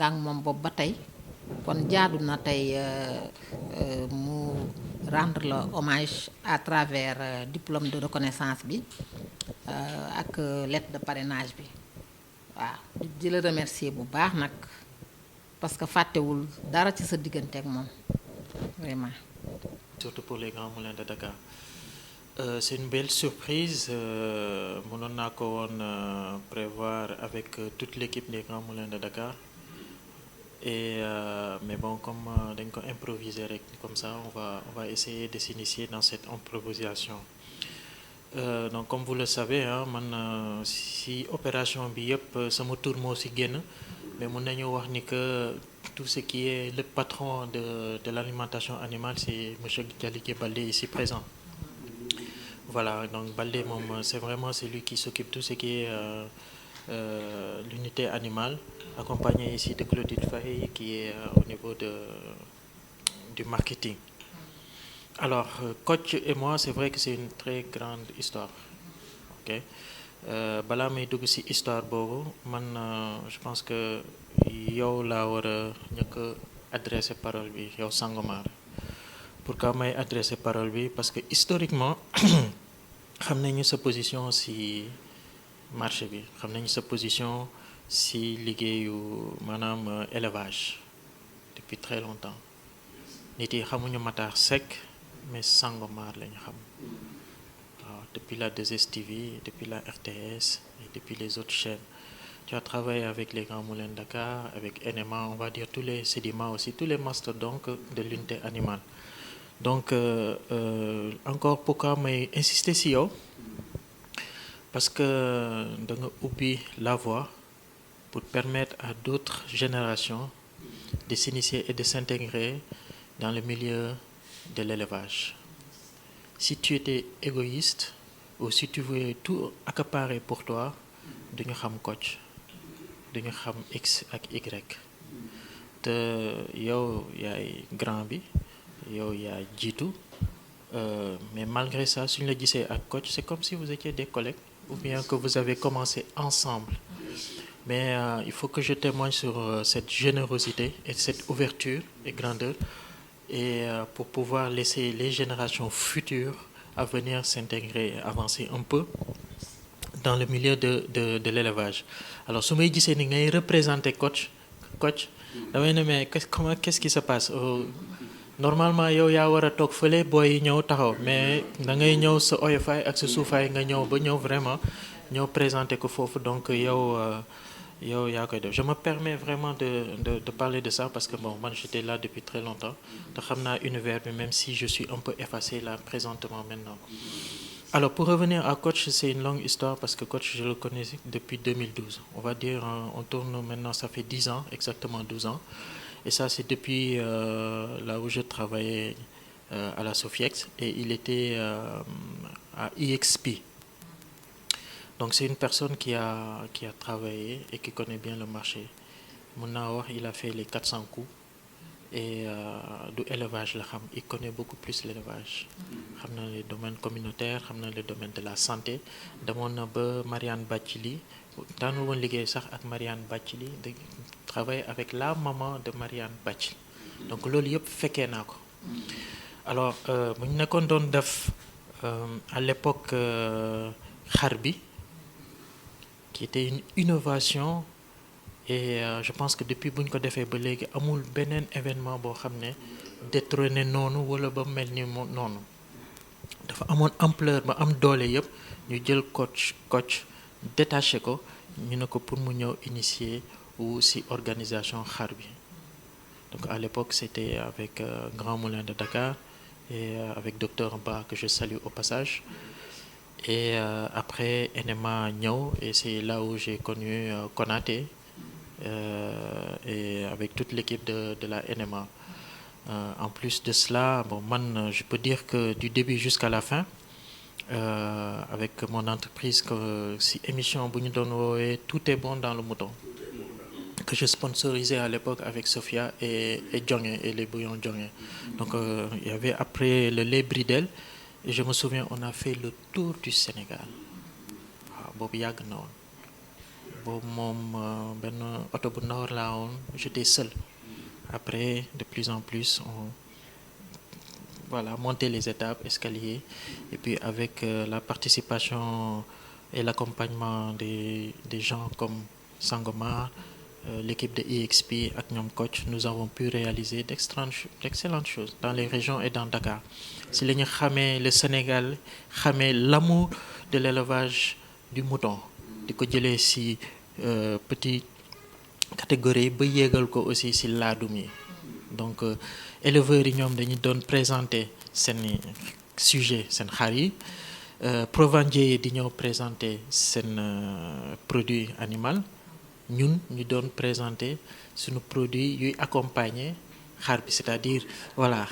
nga ak moom boobu ba tey kon jaadu na tey mu rendre le hommage à travers diplôme de reconnaissance bi ak lettre de parrainage bi waaw di la remercier bu baax nag parce que fàttewul dara ci sa diggante ak moom vraiment. Surtout pour les Grands Moulins de Dakar. C'est une belle surprise. Mënoon naa ko woon prévoir avec toute l'équipe des Grands Moulins de Dakar. Mais bon, comme dañ ko improviser rek comme ça, on va essayer de s'initier dans cette improvisation. Donc comme vous le savez, man si opération bi yëpp sama tour moo ci génn, mais mën nañu wax ni que tout ce qui est le patron de l'alimentation animale, c'est monsieur Dialigué Baldé ici présent. Voilà, donc Baldé moom c'est vraiment celui qui s'occupe de tout ce qui est l'unité animale, accompagné ici de Claudine Faye qui est au niveau du marketing. Alors, Coach et moi, c'est vrai que c'est une très grande histoire. Ok, balaa may dugg ci histoire boobu man je pense que yow laa war a ñëkk adresser parole bi yow Sangomar. Pourquoi may adresser parole bi parce que historiquement xam nañu sa position ci marché bi, xam nañu sa position ci liggéeyu maanaam élevage depuis très longtemps. Nit yi xamuñu Matar Seck mais Sangomar lañu xam. Depuis la 2STV, depuis la RTS et depuis les autres chaînes. Tu as travaillé avec les Grands Moulins de Dakar, avec NMA, on va dire tous les sédiments aussi, tous les mastodontes de l'unité animale. Donc, encore pourquoi may insister si yow parce que da nga ubbi la voie pour permettre à d'autres générations de s'initier et de s'intégrer dans le milieu de l'élevage. Si tu étais égoïste ou si tu voulais tout accaparer pour toi, duñu xam Coach, duñu xam X ak Y. Te yow yaay grand bi, yow yaay jiitu, mais malgré ça, suñu la gisee ak Coach, c'est comme si vous étiez des collègues ou bien que vous avez commencé ensemble. Mais il faut que je témoigne sur cette générosité et cette ouverture et grandeur et pour pouvoir laisser les générations futures à venir s'intégrer, avancer un peu dans le milieu de l'élevage. Alors su may gisee ni ngay représenter Coach damay ne mais qu'est-ce qui se passe normalement yow yaa war a toog fële booy ñëw taxaw mais da ngay ñëw sa oyofaay ak sa suufaay nga ñëw ba ñëw vraiment ñëw présenter ko foofu donc yow yaa koy def. Je me permets vraiment de parler de ça parce que bon man j'étais là depuis très longtemps te xam naa univers bi même si je suis un peu effacé là présentement maintenant. Alors pour revenir à Coach, c'est une longue histoire parce que Coach je le connais depuis 2012. On va dire on tourne maintenant, ça fait 10 ans, exactement 12 ans. Et ça c'est depuis là où je travaillais à la Sofiex et il était à EXP. Donc c'est une personne qui a travaillé et qui connaît bien le marché. Mun naa wax il a fait les 400 coups et du élevage la xam, il connaît beaucoup plus l'élevage. Xam na les domaines communautaires, xam na les domaines de la santé. Demoon na ba Marianne Bathily, daanu woon liggéey sax ak Marianne Bathily, de travailler avec la maman de Marianne Bathily. Donc loolu yëpp fekkee naa ko. Alors bu ñu nekkoon doon def à l'époque xar bi qui était une innovation et je pense que depuis bu ñu ko defee ba léegi amul beneen événement boo xam ne détrôné noonu wala ba mel ni noonu dafa amoon ampleur ba am doole yëpp ñu jël coach détaché ko ñu ne ko pour mu ñëw initier ou si organisation xar bi. Donc à l'époque c'était avec Grand Moulin de Dakar et avec Docteur Ba que je salue au passage. Et après NMA ñëw et c'est là où j'ai connu Konaté et avec toute l'équipe de la NMA. En plus de cela, bon man je peux dire que du début jusqu'à la fin avec mon entreprise que si émission bu ñu doon woowee Tout est bon dans le mouton que je sponsorisais à l'époque avec Sophia et Djongé et les bouillons Djongé. Donc il y avait après le lait Bridel. Et je me souviens, on a fait le tour du Sénégal. Waaw boobu yàgg na woon boobu moom benn oto bu ndaw laa woon, j'étais seul. Après de plus en plus on monter les étapes, escaliers, et puis avec la participation et l'accompagnement des gens comme Sangomar, l'équipe de EXP ak ñoom coach, nous avons pu réaliser d'excellentes choses dans les régions et dans Dakar. Si la ñu xamee le Sénégal, xamee l'amour de l'élevage du mouton, di ko jëlee si petite catégorie ba yéegal ko aussi si laadum yi. Donc éleveurs yi ñoom dañu doon présenter seen sujet seen xar yi, provendiers yi di ñëw présenter seen produit animal, ñun ñu doon présenter suñu produit yuy accompagner xar bi, c'est-à-dire voilà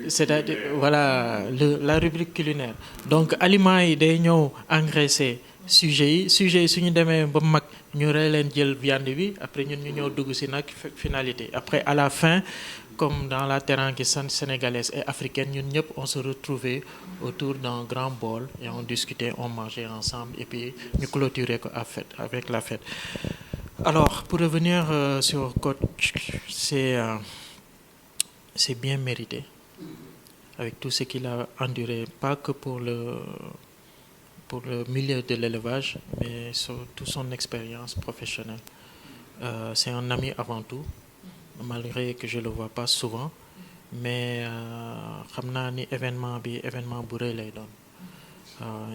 c'est-à-dire voilà la rubrique culinaire. Donc aliments yi day ñëw engraisser sujet yi suñu demee ba mag ñu rey leen jël viande bi, après ñun ñu ñëw dugg si nag finalité. Après à la fin, comme dans la teranga sénégalaise et africaine, ñun ñëpp on se retrouvait autour d'un grand bol et on discutait, on mangeait ensemble et puis ñu clôturer ko avec la fête. Alors pour revenir sur coach, c'est bien mérité avec tout ce qu'il a enduré, pas que pour le milieu de l'élevage, mais surtout son expérience professionnelle. C'est un ami avant tout, malgré que je le vois pas souvent, mais xam naa ni événement bu rëy lay doon.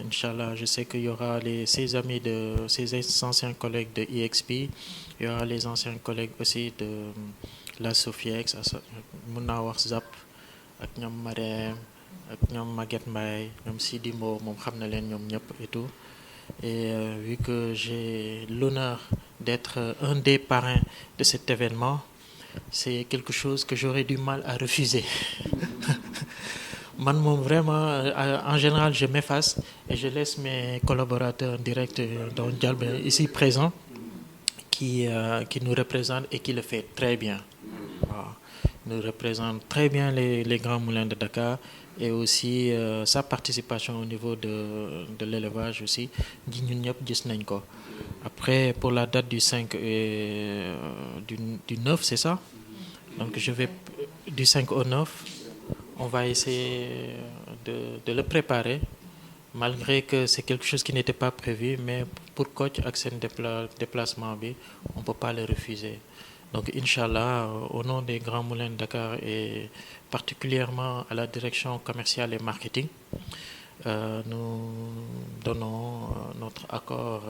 Inch'Allah, je sais qu'il y aura ses anciens collègues de EXP, il y aura les anciens collègues aussi de la Sofiex, mun naa wax ZAP, ak ñoom Marème, ak ñoom Maguette Mbaye, ñoom Sidi Mbo, moom xam na leen ñoom ñëpp et tout. Et vu que j'ai l'honneur d'être un des parrains de cet événement, c'est quelque chose que j'aurais du mal à refuser. Man moom vraiment, en général, je m'efface et je laisse mes collaborateurs directs, dont Dialbé, ici présents, qui nous représentent et qui le fait très bien. Wow. Nous représente très bien les grands moulins de Dakar, et aussi sa participation au niveau de l'élevage aussi. Ñun ñëpp gis nañ ko. Après, pour la date du 5 et du 9, c'est ça? Donc du 5 au 9, on va essayer de le préparer, malgré que c'est quelque chose qui n'était pas prévu, mais pour coach ak seen déplacement bi, on peut pas le refuser. Donc Inch'Allah, au nom des Grands Moulins de Dakar et particulièrement à la direction commerciale et marketing, nous donnons notre accord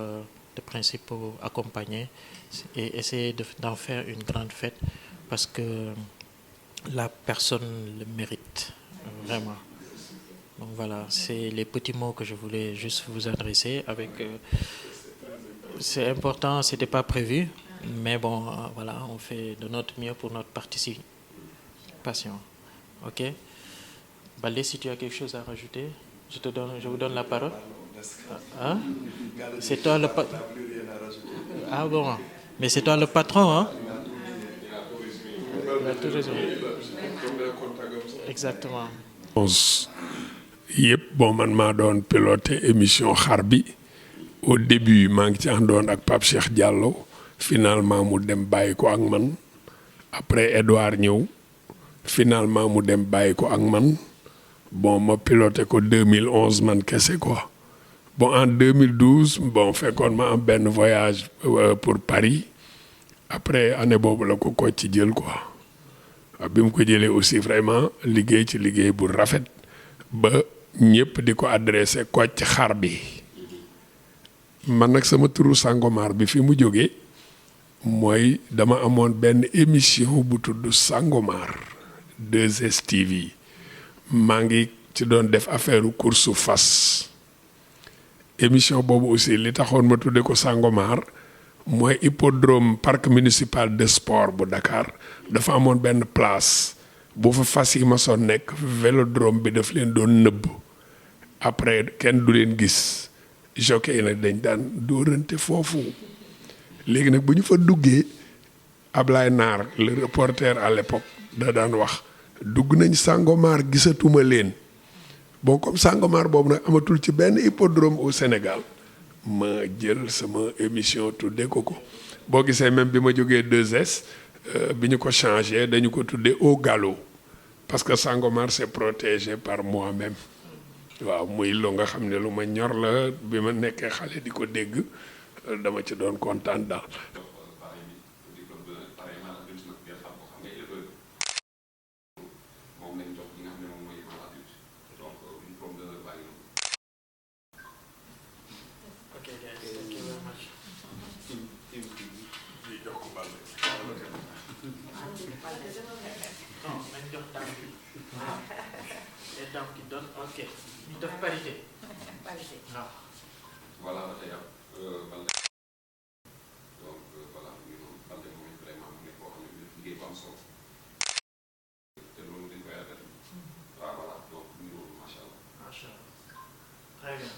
de principe pour accompagner et essayer d'en faire une grande fête, parce que la personne le mérite, vraiment. Donc voilà, c'est les petits mots que je voulais juste vous adresser. C'est important, c'était pas prévu. Mais bon, voilà, on fait de notre mieux pour notre participation. Ok? Baldé, si tu as quelque chose à rajouter, je vous donne la parole. Hein? C'est toi le patron. Ah bon, mais c'est toi le patron, hein? Il a tout raison. Exactement. Yep, bon, man maa doon piloté émission xar bi. Au début, maa ngi ci àndoon ak Pape Cheikh Diallo. Finalement mu dem bàyyi ko ak man, après Edouard ñëw, finalement mu dem bàyyi ko ak man. Bon, ma piloté ko 2011 man kese quoi. Bon, en 2012, bon, fekkoon ma am benn voyage pour Paris. Après année boobu la ko ci jël quoi. Bi mu ko jëlee aussi vraiment liggéey ci liggéey bu rafet ba ñëpp di ko adressé Kocc xar bi. Man nag sama turu Sangomar bi fi mu jógee mooy dama amoon benn émission bu tudd Sangomar 2STV, maa ngi ci doon def affaire course fas. Émission boobu aussi li taxoon ma tudde ko Sangomar mooy hippodrome parc municipal de sport bu Dakar dafa amoon benn place bu fa fas yi ma soon nekk, vélodrome bi daf leen doon nëbb, après kenn du leen gis. Jockey yi nag dañ daan dóorante foofu. Léegi nag bu ñu fa duggee, Ablaye Naar le reporter à l'époque da daan wax dugg nañ Sangomar gisatuma leen. Bon, comme Sangomar boobu nag amatul ci benn hippodrome au Sénégal, ma jël sama émission tuddee ko boo gisee même bi ma jógee 2S bi ñu ko changé dañu ko tuddee Au Galop parce que Sangomar c'est protégé par moi-même waaw muy lu nga xam ne lu ma ñor la bi ma nekkee xale di ko dégg dama ci doon kontaan daal. Ok, ñu def parité. waaw. voilà ba tey Balde donc voilà ñu noonu Balde moom vraiment mu nekk boo xam ne liggéey bu am solo te loolu dañ koy rafetlu waaw voilà donc ñu noonu macha allah. Macha allah. Très bien.